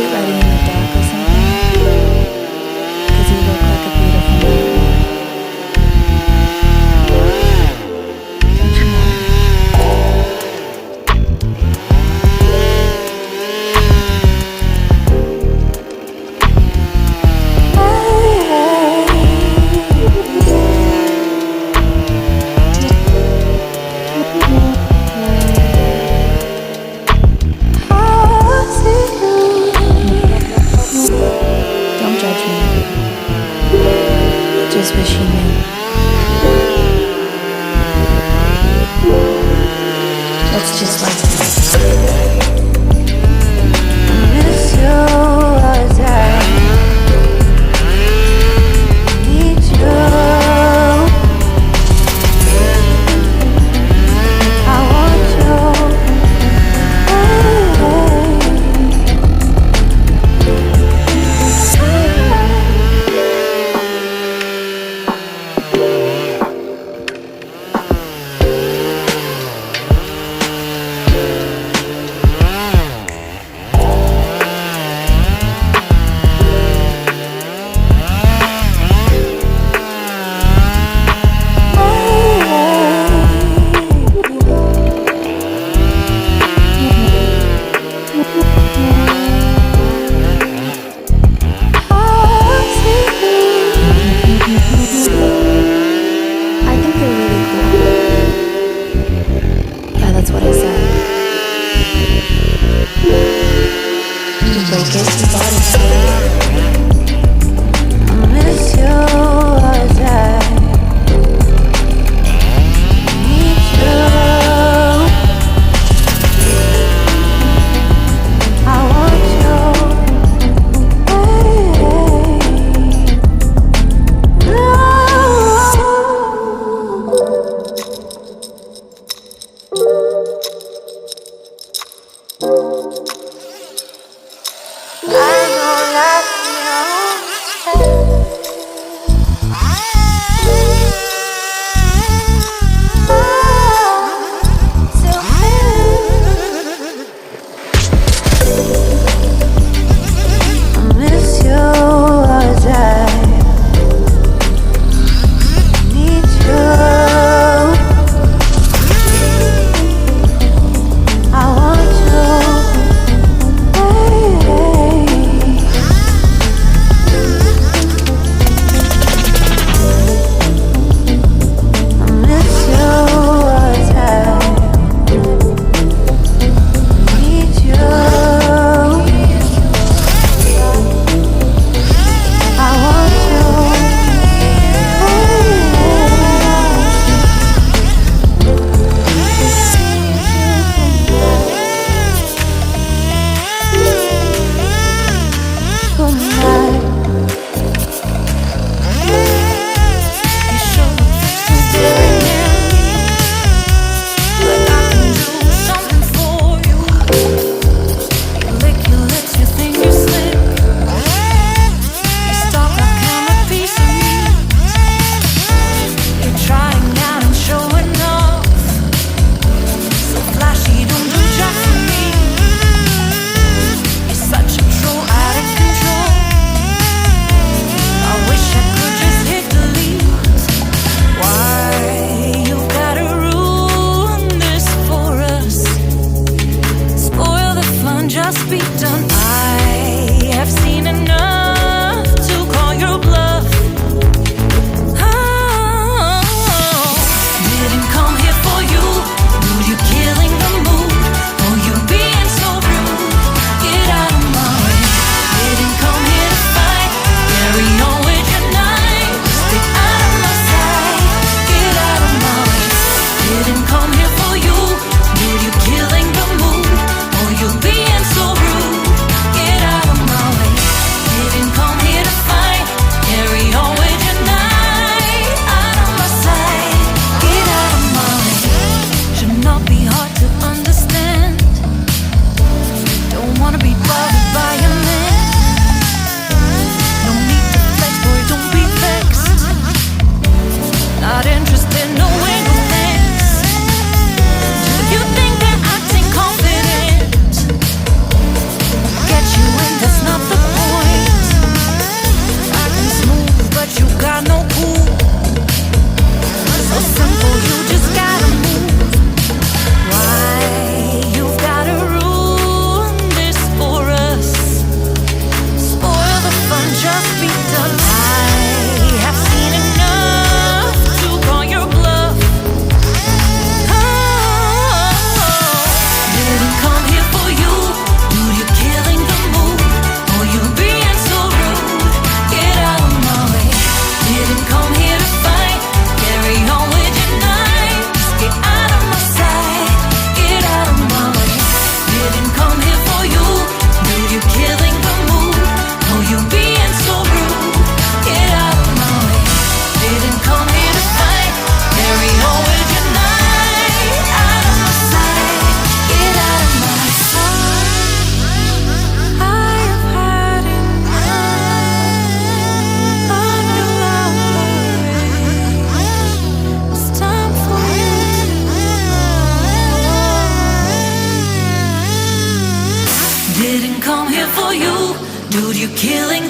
it writing in the dark or something? 'Cause you look like a beautiful nightmare. Don't you know? Don't judge me. Just wish you knew. Let's just like this. I miss you all the time. Need you. I want you. I think they're really cool. Yeah, that's what I said. You break it, you bought it. I miss you all the time. Need you. I want you. Need you. killing